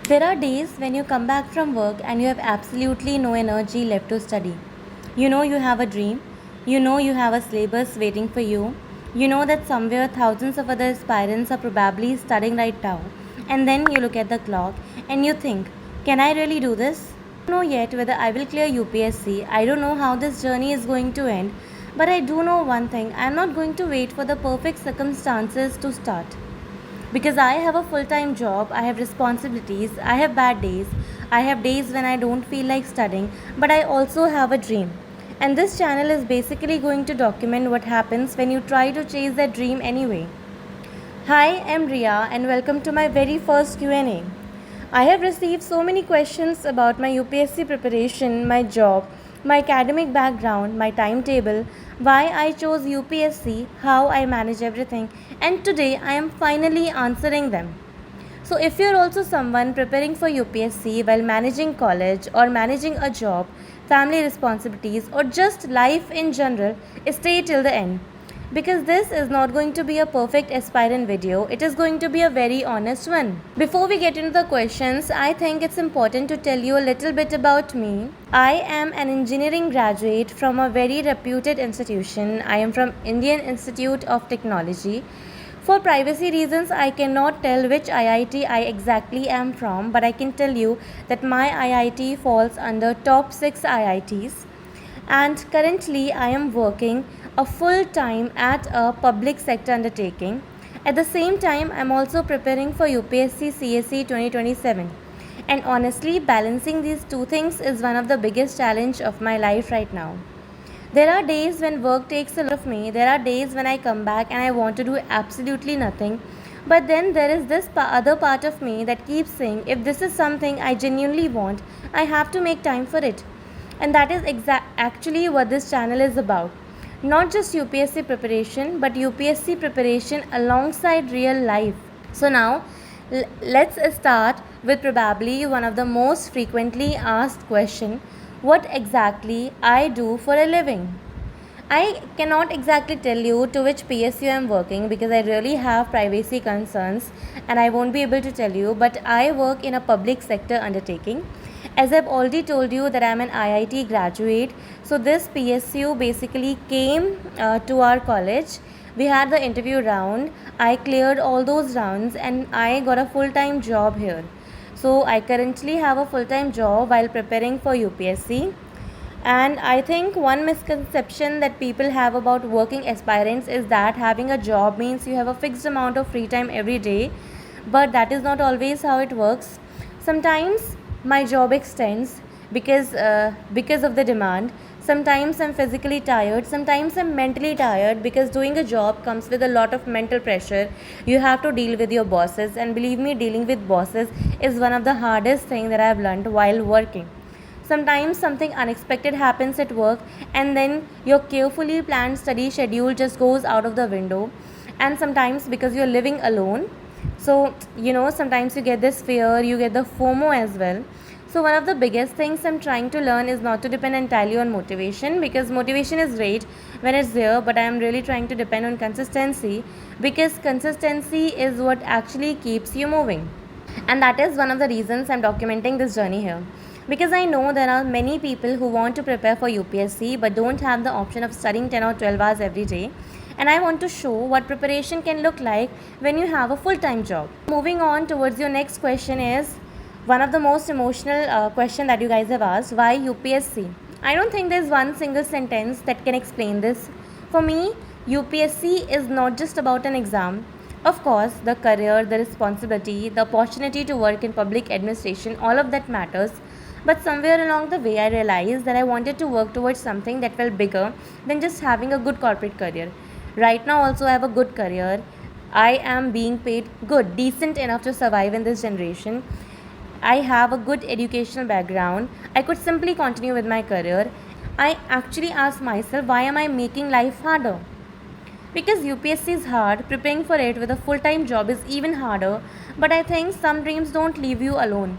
There are days when you come back from work and you have absolutely no energy left to study. You know you have a dream, you know you have a syllabus waiting for you, you know that somewhere thousands of other aspirants are probably studying right now. And then you look at the clock and you think, can I really do this? I don't know yet whether I will clear UPSC. I don't know how this journey is going to end. But I do know one thing, I am not going to wait for the perfect circumstances to start. Because I have a full time job, I have responsibilities, I have bad days, I have days when I don't feel like studying, but I also have a dream. And this channel is basically going to document what happens when you try to chase that dream anyway. Hi, I'm Ria and welcome to my very first Q&A. I have received so many questions about my UPSC preparation, my job, my academic background, my timetable, why I chose UPSC, how I manage everything, and today I am finally answering them. So, if you're also someone preparing for UPSC while managing college or managing a job, family responsibilities, or just life in general, stay till the end. Because this is not going to be a perfect aspirant video, it is going to be a very honest one. Before we get into the questions, I think it's important to tell you a little bit about me. I am an engineering graduate from a very reputed institution. I am from Indian Institute of Technology. For privacy reasons, I cannot tell which IIT I exactly am from, but I can tell you that my IIT falls under top 6 IITs, and currently I am working a full time at a public sector undertaking. At the same time, I am also preparing for UPSC CSE 2027. And honestly, balancing these two things is one of the biggest challenge of my life right now. There are days when work takes a lot of me. There are days when I come back and I want to do absolutely nothing. But then there is this other part of me that keeps saying, if this is something I genuinely want, I have to make time for it. And that is actually what this channel is about. Not just UPSC preparation, but UPSC preparation alongside real life. So now, let's start with probably one of the most frequently asked question: what exactly I do for a living? I cannot exactly tell you to which PSU I am working because I really have privacy concerns and I won't be able to tell you, but I work in a public sector undertaking. As I've already told you that I'm an IIT graduate, so this PSU basically came to our college. We had the interview round. I cleared all those rounds and I got a full-time job here. So I currently have a full-time job while preparing for UPSC. And I think one misconception that people have about working aspirants is that having a job means you have a fixed amount of free time every day, but that is not always how it works. Sometimes my job extends because of the demand. Sometimes I'm physically tired, sometimes I'm mentally tired because doing a job comes with a lot of mental pressure. You have to deal with your bosses, and believe me, dealing with bosses is one of the hardest things that I've learned while working. Sometimes something unexpected happens at work, and then your carefully planned study schedule just goes out of the window. And sometimes, because you're living alone, so sometimes you get this fear, you get the FOMO as well. So, one of the biggest things I'm trying to learn is not to depend entirely on motivation, because motivation is great when it's there, but I am really trying to depend on consistency, because consistency is what actually keeps you moving. And that is one of the reasons I'm documenting this journey here, because I know there are many people who want to prepare for UPSC but don't have the option of studying 10 or 12 hours every day, and I want to show what preparation can look like when you have a full-time job. Moving on towards your next question is one of the most emotional question that you guys have asked: why UPSC? I don't think there's one single sentence that can explain this. For me, UPSC is not just about an exam. Of course, the career, the responsibility, the opportunity to work in public administration, all of that matters. But somewhere along the way, I realized that I wanted to work towards something that felt bigger than just having a good corporate career. Right now, also, I have a good career. I am being paid good, decent enough to survive in this generation. I have a good educational background. I could simply continue with my career. I actually asked myself, why am I making life harder? Because UPSC is hard, preparing for it with a full time job is even harder, but I think some dreams don't leave you alone.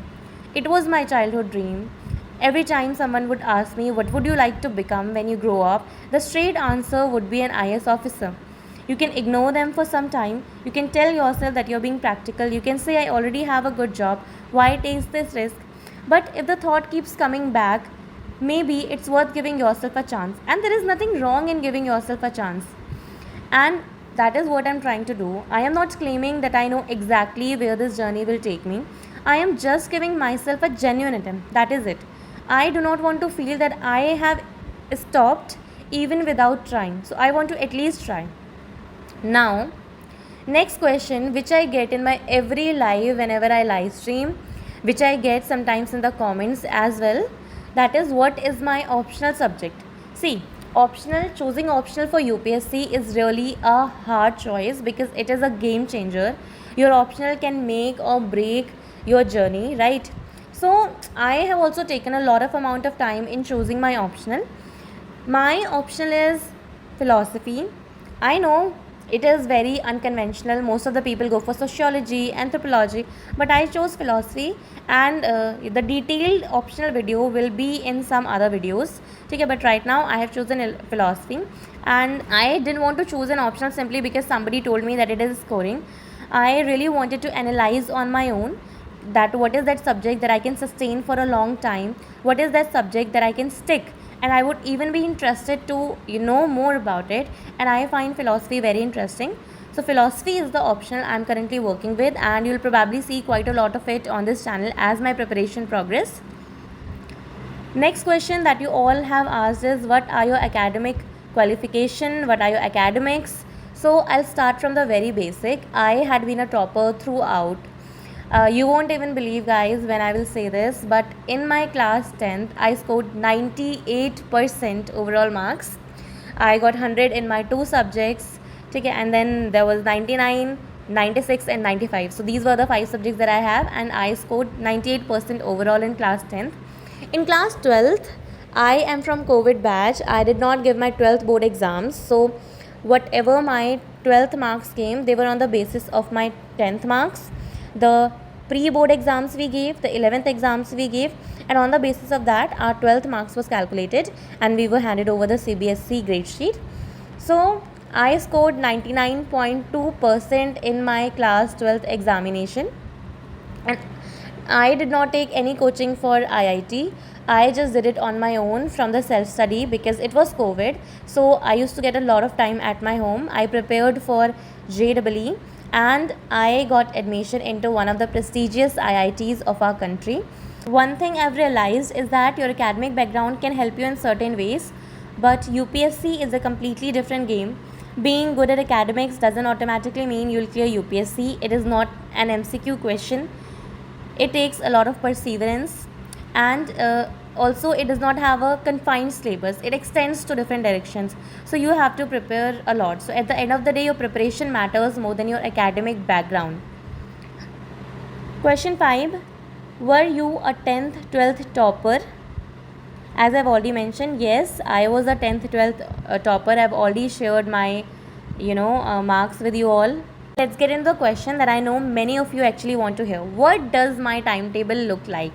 It was my childhood dream. Every time someone would ask me, what would you like to become when you grow up? The straight answer would be an IS officer. You can ignore them for some time. You can tell yourself that you're being practical. You can say, I already have a good job. Why take this risk? But if the thought keeps coming back, maybe it's worth giving yourself a chance. And there is nothing wrong in giving yourself a chance. And that is what I'm trying to do. I am not claiming that I know exactly where this journey will take me. I am just giving myself a genuine attempt. That is it. I do not want to feel that I have stopped even without trying. So I want to at least try. Now, next question, which I get in my every live whenever I live stream, which I get sometimes in the comments as well, that is, what is my optional subject? See, choosing optional for UPSC is really a hard choice because it is a game changer. Your optional can make or break your journey, right? So I have also taken a lot of amount of time in choosing my optional. My optional is philosophy. I know it is very unconventional. Most of the people go for sociology, anthropology, but I chose philosophy, and the detailed optional video will be in some other videos. Okay, but right now I have chosen philosophy, and I didn't want to choose an optional simply because somebody told me that it is scoring. I really wanted to analyze on my own that what is that subject that I can sustain for a long time, what is that subject that I can stick, and I would even be interested to know more about it. And I find philosophy very interesting. So philosophy is the optional I'm currently working with, and you'll probably see quite a lot of it on this channel as my preparation progress. Next question that you all have asked is, what are your academic qualification, what are your academics? So I'll start from the very basic. I had been a topper throughout. You won't even believe, guys, when I will say this, but in my class 10th, I scored 98% overall marks. I got 100 in my two subjects, okay, and then there was 99, 96 and 95. So these were the 5 subjects that I have, and I scored 98% overall in class 10th. In class 12th, I am from COVID batch. I did not give my 12th board exams. So whatever my 12th marks came, they were on the basis of my 10th marks. The pre-board exams we gave, the 11th exams we gave, and on the basis of that our 12th marks was calculated and we were handed over the CBSE grade sheet. So I scored 99.2% in my class 12th examination, and I did not take any coaching for IIT. I just did it on my own from the self-study because it was COVID. So I used to get a lot of time at my home. I prepared for JEE, and I got admission into one of the prestigious IITs of our country. One thing I've realized is that your academic background can help you in certain ways, but UPSC is a completely different game. Being good at academics doesn't automatically mean you'll clear UPSC. It is not an MCQ question. It takes a lot of perseverance, and also it does not have a confined syllabus. It extends to different directions, so you have to prepare a lot. So at the end of the day, your preparation matters more than your academic background. Question 5, were you a 10th 12th topper? As I've already mentioned, yes, I was a 10th 12th topper. I've already shared my marks with you all. Let's get into the question that I know many of you actually want to hear. What does my timetable look like?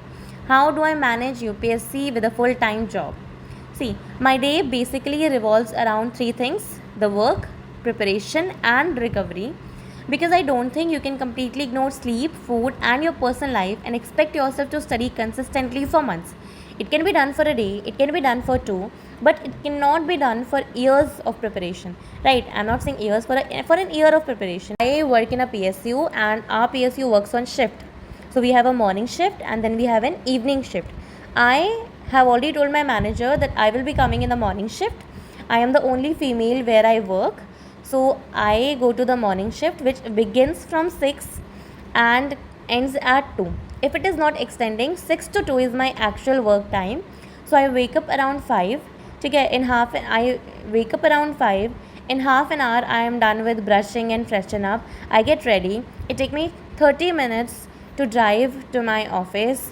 How do I manage UPSC with a full-time job? See, my day basically revolves around 3 things: the work, preparation and recovery. Because I don't think you can completely ignore sleep, food and your personal life and expect yourself to study consistently for months. It can be done for a day, it can be done for 2, but it cannot be done for years of preparation, right? I'm not saying years, for an year of preparation. I work in a PSU, and our PSU works on shift. So we have a morning shift and then we have an evening shift. I have already told my manager that I will be coming in the morning shift. I am the only female where I work, so I go to the morning shift, which begins from 6 and ends at 2. If it is not extending, 6 to 2 is my actual work time. So I wake up around 5. I wake up around 5. In half an hour, I am done with brushing and freshen up. I get ready. It takes me 30 minutes to drive to my office.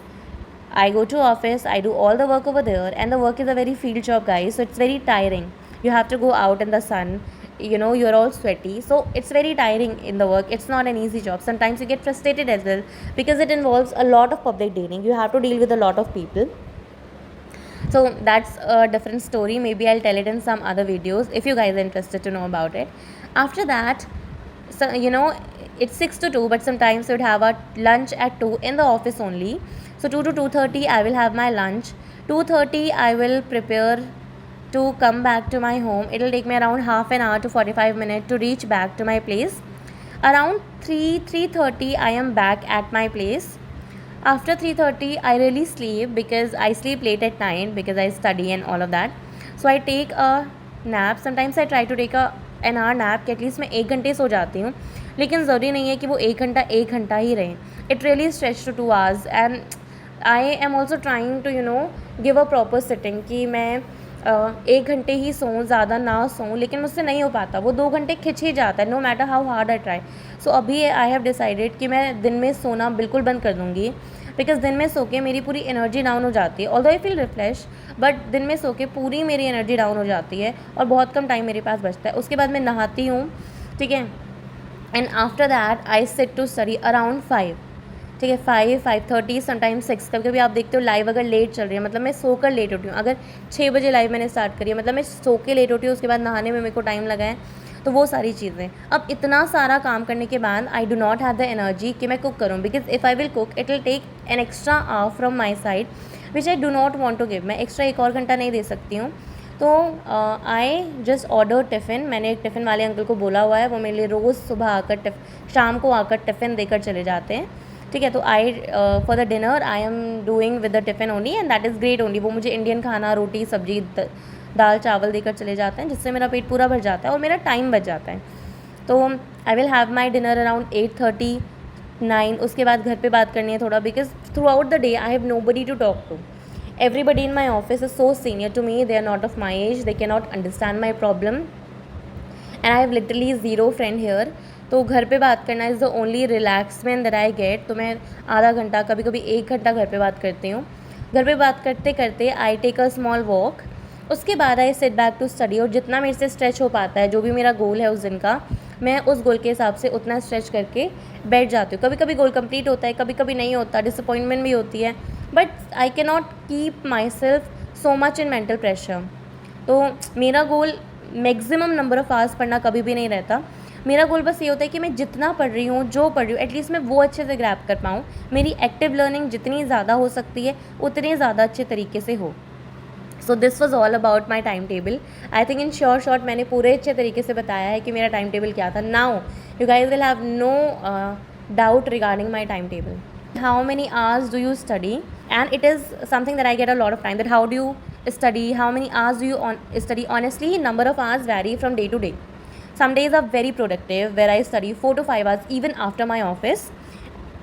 I go to office, I do all the work over there, and the work is a very field job, guys, so it's very tiring. You have to go out in the sun, you're all sweaty, so it's very tiring in the work. It's not an easy job. Sometimes you get frustrated as well because it involves a lot of public dealing. You have to deal with a lot of people. So that's a different story. Maybe I'll tell it in some other videos if you guys are interested to know about it. After that, so it's 6 to 2, but sometimes we would have a lunch at 2 in the office only. So 2 to 2:30 I will have my lunch. 2:30 I will prepare to come back to my home. It'll take me around half an hour to 45 minutes to reach back to my place. Around 3:30 I am back at my place. After 3:30 I really sleep because I sleep late at night because I study and all of that. So I take a nap. Sometimes I try to take a an hour nap कि at least मैं 1 घंटे सो जाती हूँ, लेकिन ज़रूरी नहीं है कि वो 1 घंटा ही रहे. It really stretch to 2 hours and I am also trying to give a proper sitting कि मैं 1 घंटे ही सोऊं, ज़्यादा ना सोऊं, लेकिन मुझसे नहीं हो पाता. वो 2 घंटे खिंच ही जाता है, no matter how hard I try. So अभी आई हैव डिसाइडेड कि मैं दिन में सोना बिल्कुल बंद कर दूँगी, बिकॉज दिन में सो के मेरी पूरी एनर्जी डाउन हो जाती है. Although I feel refresh, but दिन में सो के पूरी मेरी एनर्जी डाउन हो जाती है और बहुत कम टाइम मेरे पास बचता है. उसके बाद मैं नहाती हूँ, ठीक है, and after that I sit to study around 5, ठीक है, 5:30 समटाइम्स 6. कभी कभी आप देखते हो लाइव अगर लेट चल रही है, मतलब मैं सोकर लेट उठी हूँ. अगर 6 बजे लाइव मैंने स्टार्ट करी है, मतलब मैं सो के लेट उठी हूँ, उसके बाद नहाने में मेरे को टाइम लगा है. तो वो सारी चीज़ें. अब इतना सारा काम करने के बाद I do not have the energy कि मैं कुक करूँ, because if I will cook it will take an extra hour from my side which I do not want to give. मैं एक्स्ट्रा 1 और घंटा नहीं दे सकती हूँ. तो आई जस्ट ऑर्डर टिफ़िन. मैंने एक टिफ़िन वाले अंकल को बोला हुआ है, वो मेरे लिए रोज़ सुबह आकर शाम को आकर टिफ़िन देकर चले जाते हैं, ठीक है. तो I for the dinner I am doing with the tiffin only and that is great only. वो मुझे इंडियन खाना, रोटी सब्जी, दाल चावल देकर चले जाते हैं, जिससे मेरा पेट पूरा भर जाता है और मेरा टाइम बच जाता है. तो I will have my dinner around 8:30, 9. उसके बाद घर पे बात करनी है थोड़ा, because throughout the day I have nobody to talk to. Everybody in my office is so senior to me, they are not of my age, they can not understand my problem and I have literally zero friend here. तो घर पे बात करना is the only relaxment that I get. तो मैं आधा घंटा, कभी कभी 1 घंटा घर पे बात करती हूँ. घर पे बात करते करते I take a small walk. उसके बाद I set back to study. और जितना मेरे से स्ट्रेच हो पाता है, जो भी मेरा गोल है उस दिन का, मैं उस गोल के हिसाब से उतना स्ट्रेच करके बैठ जाती हूँ. कभी कभी गोल कंप्लीट होता है, कभी कभी नहीं होता, डिसअपॉइंटमेंट भी होती है, but I can not keep my self so much in mental pressure. तो मेरा गोल मैक्सिमम नंबर ऑफ़ आवर्स पढ़ना कभी भी नहीं रहता. मेरा गोल बस ये होता है कि मैं जितना पढ़ रही हूँ, जो पढ़ रही हूँ, एटलीस्ट मैं वो अच्छे से ग्रैब कर पाऊँ. मेरी एक्टिव लर्निंग जितनी ज़्यादा हो सकती है उतनी ज़्यादा अच्छे तरीके से हो. So this was all about my time table. I think in short मैंने पूरे अच्छे तरीके से बताया है कि मेरा टाइम टेबल क्या था. Now you guys will have no doubt regarding my time table. How many hours do you study? And it is something that I get a lot of time, that how do you study, how many hours do you study? Honestly, number of hours vary from day to day. Some days are very productive where I study 4 to 5 hours even after my office,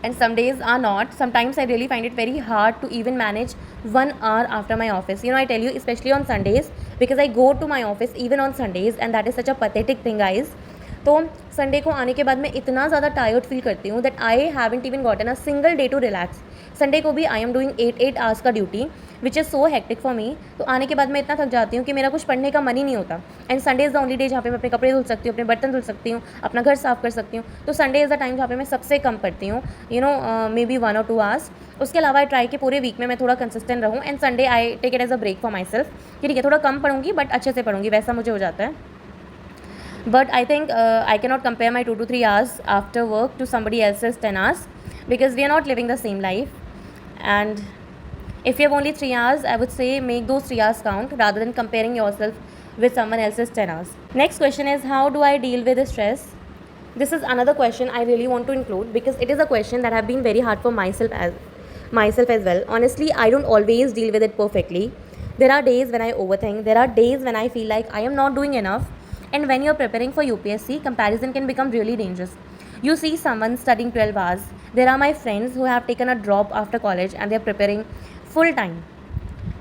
and some days are not. Sometimes I really find it very hard to even manage 1 hour after my office. I tell you, especially on Sundays, because I go to my office even on Sundays, and that is such a pathetic thing, guys. तो Sunday को आने के बाद मैं इतना ज़्यादा tired feel करती हूँ that I haven't even gotten a single day to relax. Sunday को भी आई एम डूइंग 8 आवर्स का duty which is so hectic for me. तो आने के बाद मैं इतना थक जाती हूँ कि मेरा कुछ पढ़ने का मन ही नहीं होता. And Sunday is the only day जहाँ पे मैं अपने कपड़े धुल सकती हूँ, अपने बर्तन धुल सकती हूँ, अपना घर साफ़ कर सकती हूँ. तो संडे इज़ द टाइम जहाँ पे मैं सबसे कम पढ़ती हूँ, मे बी 1 or 2 आवर्स. उसके अलावा आई ट्राई कि पूरे वीक में मैं थोड़ा कंसिस्टेंट रहूँ, and Sunday I take it as a break for myself. ठीक है, थोड़ा कम पढ़ूँगी बट अच्छे से पढ़ूँगी, वैसा मुझे हो जाता है. But I think I cannot compare my 2 to 3 hours after work to somebody else's 10 hours, because we are not living the same life. And if you have only 3 hours, I would say make those 3 hours count rather than comparing yourself with someone else's 10 hours. Next question is, how do I deal with the stress? This is another question I really want to include because it is a question that have been very hard for myself as well. Honestly, I don't always deal with it perfectly. There are days when I overthink. There are days when I feel like I am not doing enough. And when you're preparing for UPSC, comparison can become really dangerous. You see someone studying 12 hours. There are my friends who have taken a drop after college and they're preparing full time.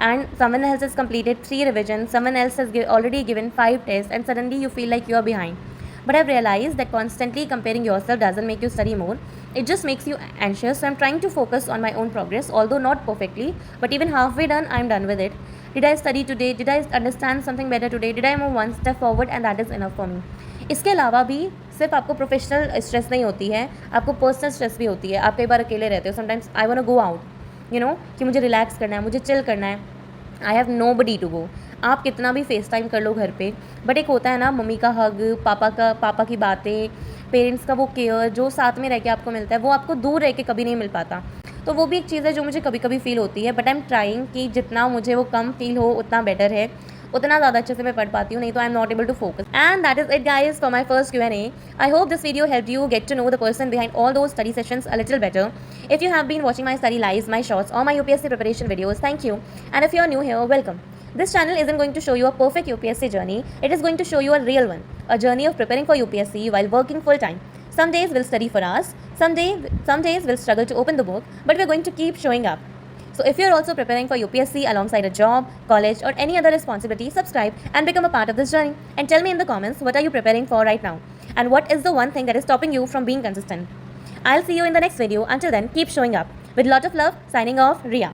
And someone else has completed 3 revisions, someone else has already given 5 tests, and suddenly you feel like you are behind. But I've realized that constantly comparing yourself doesn't make you study more. It just makes you anxious. So I'm trying to focus on my own progress, although not perfectly. But even halfway done, I'm done with it. Did I study today? Did I understand something better today? Did I move one step forward? And that is enough for me. इसके अलावा भी सिर्फ आपको professional stress नहीं होती है, आपको personal stress भी होती है. आप कई बार अकेले रहते हो. Sometimes I want to go out, कि मुझे रिलैक्स करना है, मुझे चिल करना है. I have nobody to go. आप कितना भी फेस टाइम कर लो घर पे, बट एक होता है ना मम्मी का हग, पापा की बातें, पेरेंट्स का वो केयर जो साथ में रह के आपको मिलता है, वो आपको दूर रह के कभी नहीं मिल पाता। तो वो भी एक चीज़ है जो मुझे कभी कभी फ़ील होती है, बट आई एम ट्राइंग कि जितना मुझे वो कम फ़ील हो उतना बेटर है, उतना ज़्यादा अच्छे से मैं पढ़ पाती हूँ, नहीं तो I am not able to focus. And that is it guys for my first Q&A. I hope this video help you get to know the person behind all those study sessions a little better. If you have been watching my study lives, my shorts, or my UPSC preparation videos, thank you. And if you are new here, welcome. This channel isn't going to show you a perfect UPSC journey, it is going to show you a real one, a journey of preparing for UPSC while working full time. Some days we'll study for hours, some days we'll struggle to open the book, but we're going to keep showing up. So if you're also preparing for UPSC alongside a job, college, or any other responsibility, subscribe and become a part of this journey. And tell me in the comments, what are you preparing for right now? And what is the one thing that is stopping you from being consistent? I'll see you in the next video. Until then, keep showing up. With lot of love, signing off, Ria.